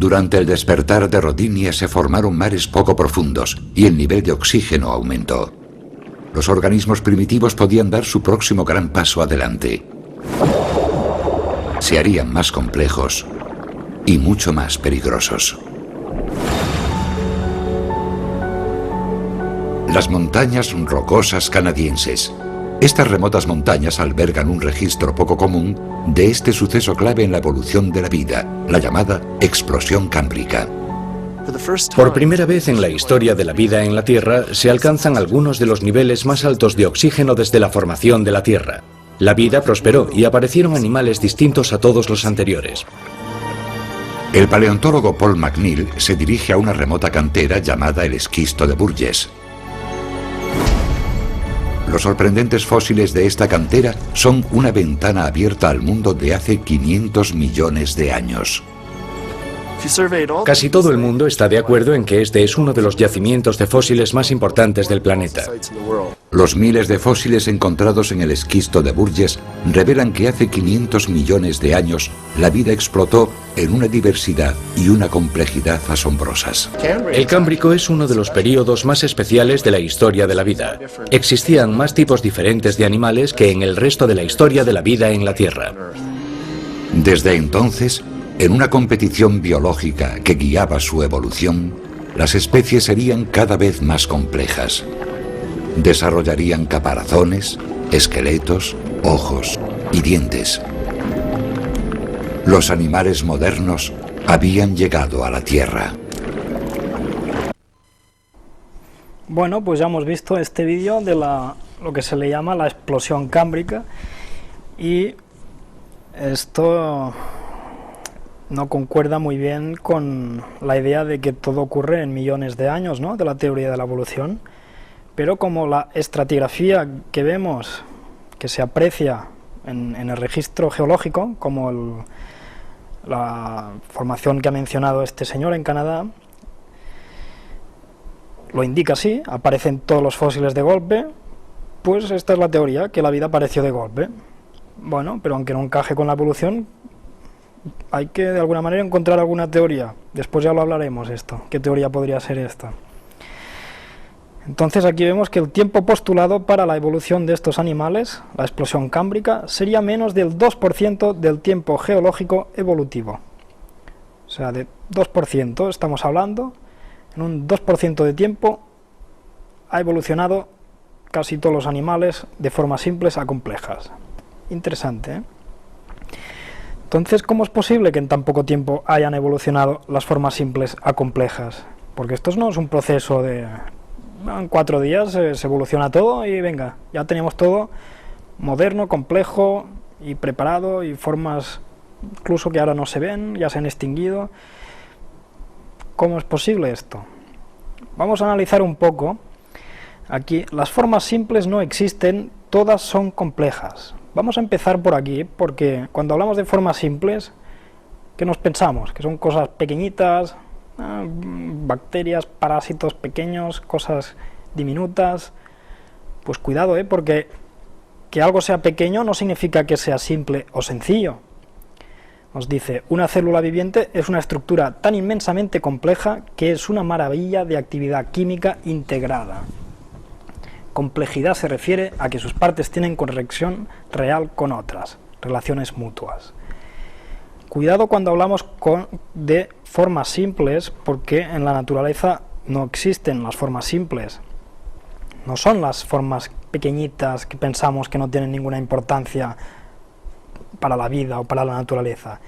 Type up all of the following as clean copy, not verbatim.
Durante el despertar de Rodinia se formaron mares poco profundos y el nivel de oxígeno aumentó. Los organismos primitivos podían dar su próximo gran paso adelante. Se harían más complejos y mucho más peligrosos. Las montañas rocosas canadienses. Estas remotas montañas albergan un registro poco común de este suceso clave en la evolución de la vida, la llamada explosión cámbrica. Por primera vez en la historia de la vida en la Tierra se alcanzan algunos de los niveles más altos de oxígeno desde la formación de la Tierra. La vida prosperó y aparecieron animales distintos a todos los anteriores. El paleontólogo Paul McNeill se dirige a una remota cantera llamada el esquisto de Burgess. Los sorprendentes fósiles de esta cantera son una ventana abierta al mundo de hace 500 millones de años. Casi todo el mundo está de acuerdo en que este es uno de los yacimientos de fósiles más importantes del planeta. Los miles de fósiles encontrados en el esquisto de Burgess revelan que hace 500 millones de años la vida explotó en una diversidad y una complejidad asombrosas. El Cámbrico es uno de los períodos más especiales de la historia de la vida. Existían más tipos diferentes de animales que en el resto de la historia de la vida en la Tierra. Desde entonces, en una competición biológica que guiaba su evolución, las especies serían cada vez más complejas. Desarrollarían caparazones, esqueletos, ojos y dientes. Los animales modernos habían llegado a la Tierra. Bueno, pues ya hemos visto este vídeo de lo que se le llama la explosión cámbrica, y esto no concuerda muy bien con la idea de que todo ocurre en millones de años, ¿no?, de la teoría de la evolución. Pero como la estratigrafía que vemos, que se aprecia en el registro geológico, como la formación que ha mencionado este señor en Canadá, lo indica así, aparecen todos los fósiles de golpe, pues esta es la teoría, que la vida apareció de golpe. Bueno, pero aunque no encaje con la evolución, hay que de alguna manera encontrar alguna teoría. Después ya lo hablaremos esto, qué teoría podría ser esta. Entonces aquí vemos que el tiempo postulado para la evolución de estos animales, la explosión cámbrica, sería menos del 2% del tiempo geológico evolutivo. O sea, de 2% estamos hablando, en un 2% de tiempo ha evolucionado casi todos los animales de formas simples a complejas. Interesante, ¿eh? Entonces, ¿cómo es posible que en tan poco tiempo hayan evolucionado las formas simples a complejas? Porque esto no es un proceso de... en 4 días se evoluciona todo y venga, ya tenemos todo moderno, complejo y preparado, y formas incluso que ahora no se ven, ya se han extinguido. ¿Cómo es posible esto? Vamos a analizar un poco. Aquí, las formas simples no existen, todas son complejas. Vamos a empezar por aquí, porque cuando hablamos de formas simples, ¿qué nos pensamos? Que son cosas pequeñitas, bacterias, parásitos pequeños, cosas diminutas. Pues cuidado, porque que algo sea pequeño no significa que sea simple o sencillo. Nos dice, una célula viviente es una estructura tan inmensamente compleja que es una maravilla de actividad química integrada. Complejidad se refiere a que sus partes tienen conexión real con otras, relaciones mutuas. Cuidado cuando hablamos de formas simples, porque en la naturaleza no existen las formas simples. No son las formas pequeñitas que pensamos que no tienen ninguna importancia para la vida o para la naturaleza.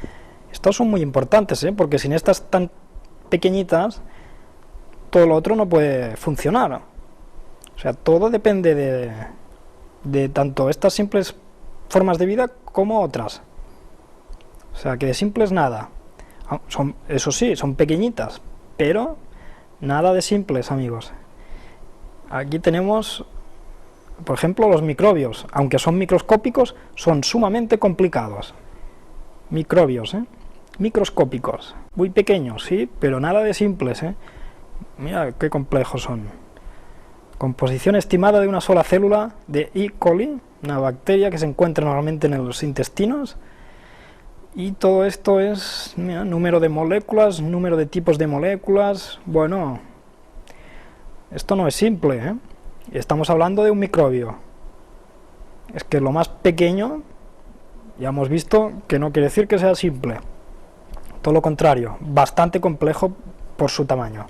Estas son muy importantes, porque sin estas tan pequeñitas, todo lo otro no puede funcionar. O sea, todo depende de tanto estas simples formas de vida como otras. O sea, que de simples nada. Eso sí, son pequeñitas, pero nada de simples, amigos. Aquí tenemos, por ejemplo, los microbios. Aunque son microscópicos, son sumamente complicados. Microbios, microscópicos. Muy pequeños, sí, pero nada de simples, Mira qué complejos son. Composición estimada de una sola célula de E. coli, una bacteria que se encuentra normalmente en los intestinos, Y todo esto es, mira, número de moléculas, número de tipos de moléculas. Bueno, esto no es simple, ¿eh? Estamos hablando de un microbio. Es que lo más pequeño, ya hemos visto que no quiere decir que sea simple. Todo lo contrario, bastante complejo por su tamaño.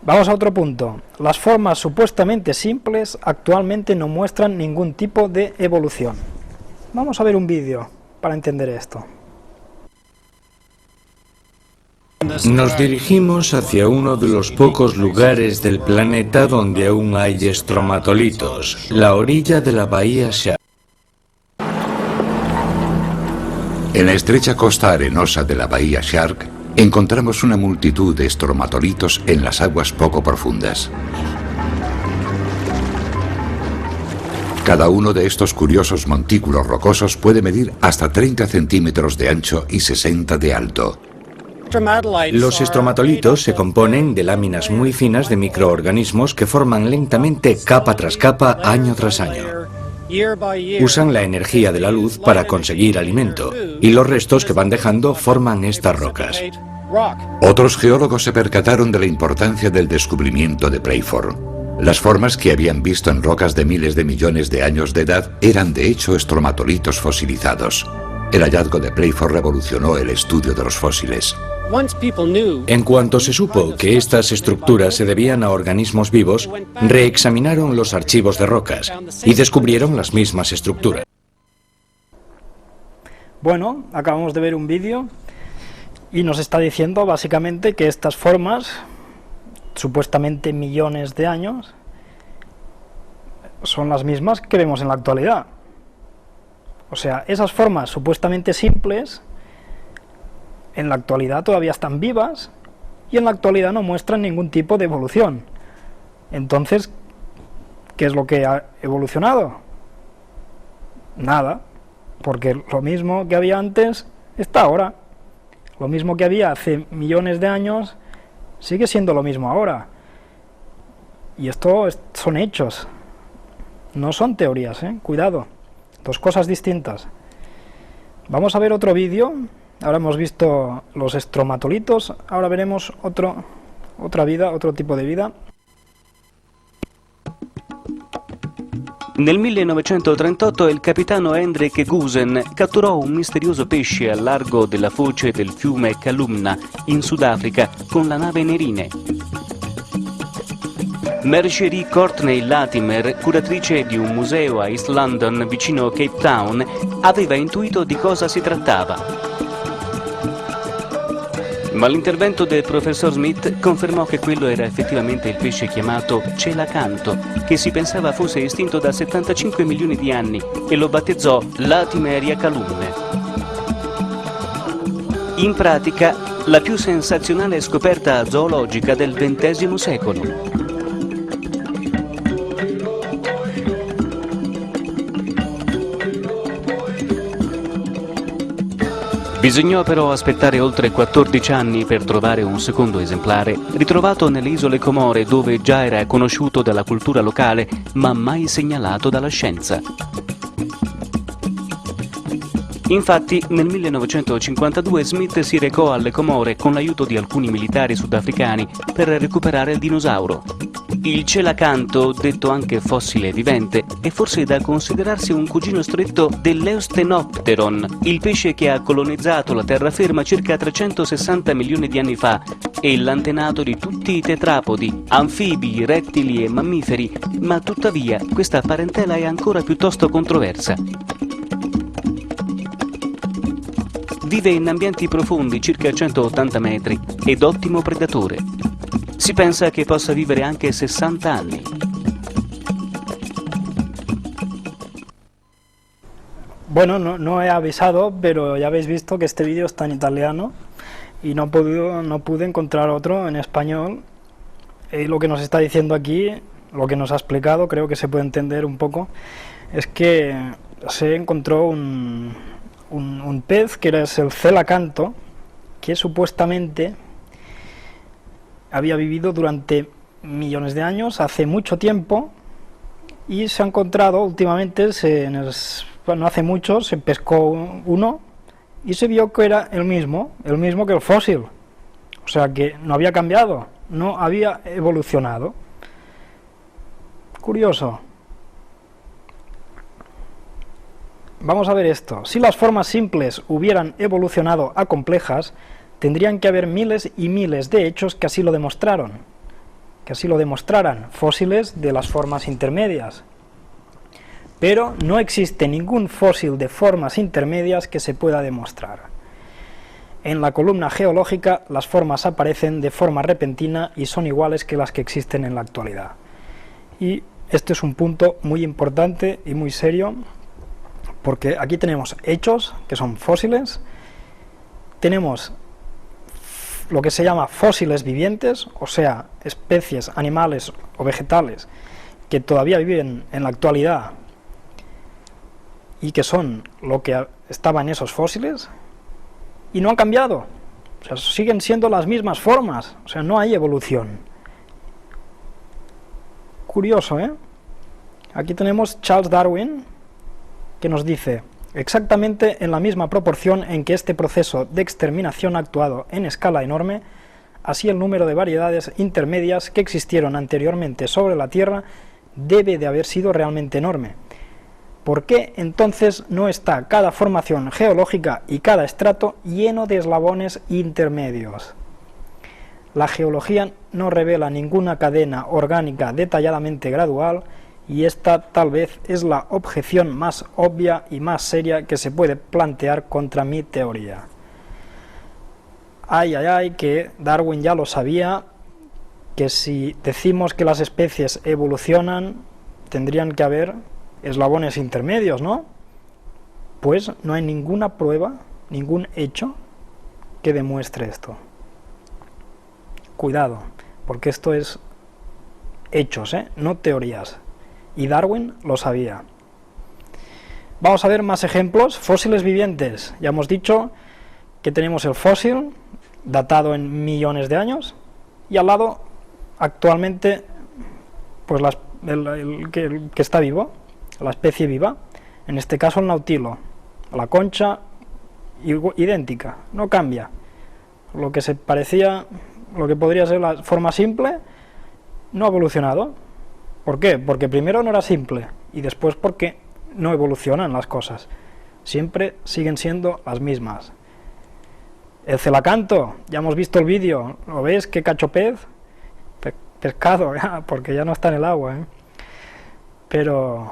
Vamos a otro punto. Las formas supuestamente simples actualmente no muestran ningún tipo de evolución. Vamos a ver un vídeo para entender esto. Nos dirigimos hacia uno de los pocos lugares del planeta donde aún hay estromatolitos, la orilla de la bahía Shark. En la estrecha costa arenosa de la bahía Shark encontramos una multitud de estromatolitos en las aguas poco profundas. Cada uno de estos curiosos montículos rocosos puede medir hasta 30 centímetros de ancho y 60 de alto. Los estromatolitos se componen de láminas muy finas de microorganismos que forman lentamente capa tras capa, año tras año. Usan la energía de la luz para conseguir alimento, y los restos que van dejando forman estas rocas. Otros geólogos se percataron de la importancia del descubrimiento de Playford. Las formas que habían visto en rocas de miles de millones de años de edad eran de hecho estromatolitos fosilizados. El hallazgo de Playford revolucionó el estudio de los fósiles. En cuanto se supo que estas estructuras se debían a organismos vivos, reexaminaron los archivos de rocas y descubrieron las mismas estructuras. Bueno, acabamos de ver un vídeo y nos está diciendo básicamente que estas formas, supuestamente millones de años, son las mismas que vemos en la actualidad. O sea, esas formas supuestamente simples en la actualidad todavía están vivas y en la actualidad no muestran ningún tipo de evolución. Entonces, ¿qué es lo que ha evolucionado? Nada, porque lo mismo que había antes está ahora. Lo mismo que había hace millones de años sigue siendo lo mismo ahora. Y esto son hechos, no son teorías, ¿eh? Cuidado, dos cosas distintas. Vamos a ver otro vídeo. Ahora hemos visto los estromatolitos, ahora veremos otra vida, otro tipo de vida. Nel 1938 il capitano Hendrik Gusen catturò un misterioso pesce al largo della foce del fiume Kalumna, in Sudafrica, con la nave Nerine. Marjorie Courtney Latimer, curatrice di un museo a East London vicino Cape Town, aveva intuito di cosa si trattava. Ma l'intervento del professor Smith confermò che quello era effettivamente il pesce chiamato celacanto, che si pensava fosse estinto da 75 milioni di anni, e lo battezzò Latimeria calumne. In pratica, la più sensazionale scoperta zoologica del XX secolo. Bisognò però aspettare oltre 14 anni per trovare un secondo esemplare, ritrovato nelle isole Comore, dove già era conosciuto dalla cultura locale, ma mai segnalato dalla scienza. Infatti, nel 1952 Smith si recò alle Comore con l'aiuto di alcuni militari sudafricani per recuperare il dinosauro. Il celacanto, detto anche fossile vivente, è forse da considerarsi un cugino stretto dell'Eusthenopteron, il pesce che ha colonizzato la terraferma circa 360 milioni di anni fa e l'antenato di tutti i tetrapodi, anfibi, rettili e mammiferi, ma tuttavia questa parentela è ancora piuttosto controversa. Vive in ambienti profondi, circa 180 metri, ed ottimo predatore. Si pensa che possa vivere anche 60 anni. Bueno, no he avisado, pero ya habéis visto que este vídeo está en italiano y no pude encontrar otro en español. Lo que nos está diciendo aquí, lo que nos ha explicado, creo que se puede entender un poco, es que se encontró un pez que era el celacanto, que supuestamente había vivido durante millones de años, hace mucho tiempo, y se ha encontrado últimamente, no hace mucho se pescó uno y se vio que era el mismo que el fósil. O sea que no había cambiado, no había evolucionado. Curioso. Vamos a ver esto. Si las formas simples hubieran evolucionado a complejas, tendrían que haber miles y miles de hechos que así lo demostraran, fósiles de las formas intermedias. Pero no existe ningún fósil de formas intermedias que se pueda demostrar. En la columna geológica las formas aparecen de forma repentina y son iguales que las que existen en la actualidad. Y este es un punto muy importante y muy serio, porque aquí tenemos hechos, que son fósiles, tenemos lo que se llama fósiles vivientes, o sea, especies animales o vegetales que todavía viven en la actualidad y que son lo que estaba en esos fósiles, y no han cambiado, o sea, siguen siendo las mismas formas, o sea, no hay evolución. Curioso, ¿eh? Aquí tenemos Charles Darwin, que nos dice: exactamente en la misma proporción en que este proceso de exterminación ha actuado en escala enorme, así el número de variedades intermedias que existieron anteriormente sobre la Tierra debe de haber sido realmente enorme. ¿Por qué entonces no está cada formación geológica y cada estrato lleno de eslabones intermedios? La geología no revela ninguna cadena orgánica detalladamente gradual, y esta tal vez es la objeción más obvia y más seria que se puede plantear contra mi teoría. Ay, ay, ay, que Darwin ya lo sabía, que si decimos que las especies evolucionan, tendrían que haber eslabones intermedios, ¿no? Pues no hay ninguna prueba, ningún hecho que demuestre esto. Cuidado, porque esto es hechos, no teorías. Y Darwin lo sabía. Vamos a ver más ejemplos. Fósiles vivientes. Ya hemos dicho que tenemos el fósil, datado en millones de años, y al lado, actualmente, pues el que está vivo, la especie viva, en este caso el nautilo, la concha, idéntica, no cambia. Lo que se parecía, lo que podría ser la forma simple, no ha evolucionado. ¿Por qué? Porque primero no era simple, y después porque no evolucionan las cosas. Siempre siguen siendo las mismas. El celacanto, ya hemos visto el vídeo, ¿lo ves? ¿Qué cacho pez? Pescado, porque ya no está en el agua, ¿eh? Pero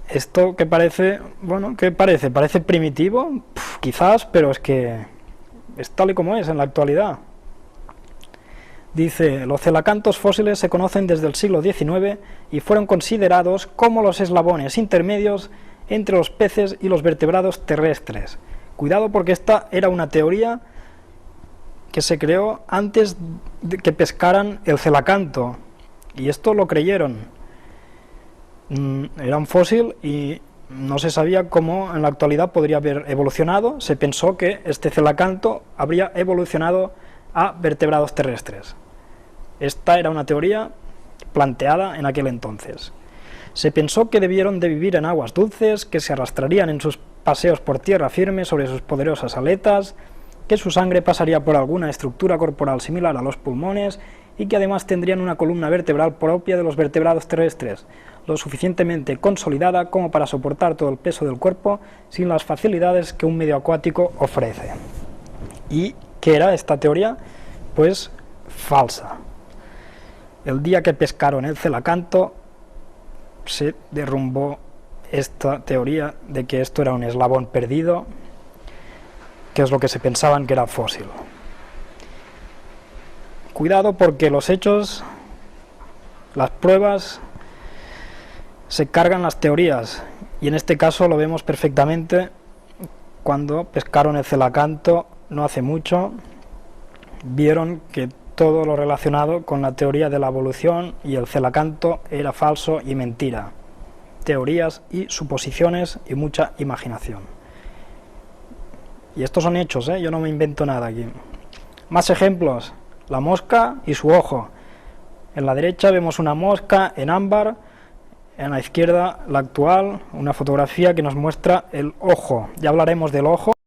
esto que parece, bueno, ¿qué parece? ¿Parece primitivo? Quizás, pero es que es tal y como es en la actualidad. Dice: los celacantos fósiles se conocen desde el siglo XIX y fueron considerados como los eslabones intermedios entre los peces y los vertebrados terrestres. Cuidado, porque esta era una teoría que se creó antes de que pescaran el celacanto, y esto lo creyeron. Era un fósil y no se sabía cómo en la actualidad podría haber evolucionado. Se pensó que este celacanto habría evolucionado a vertebrados terrestres. Esta era una teoría planteada en aquel entonces. Se pensó que debieron de vivir en aguas dulces, que se arrastrarían en sus paseos por tierra firme sobre sus poderosas aletas, que su sangre pasaría por alguna estructura corporal similar a los pulmones y que además tendrían una columna vertebral propia de los vertebrados terrestres, lo suficientemente consolidada como para soportar todo el peso del cuerpo sin las facilidades que un medio acuático ofrece. ¿Y qué era esta teoría? Pues falsa. El día que pescaron el celacanto se derrumbó esta teoría de que esto era un eslabón perdido, que es lo que se pensaban que era fósil. Cuidado, porque los hechos, las pruebas, se cargan las teorías, y en este caso lo vemos perfectamente cuando pescaron el celacanto no hace mucho. Vieron que todo lo relacionado con la teoría de la evolución y el celacanto era falso y mentira. Teorías y suposiciones y mucha imaginación. Y estos son hechos, yo no me invento nada aquí. Más ejemplos: la mosca y su ojo. En la derecha vemos una mosca en ámbar, en la izquierda la actual, una fotografía que nos muestra el ojo. Ya hablaremos del ojo.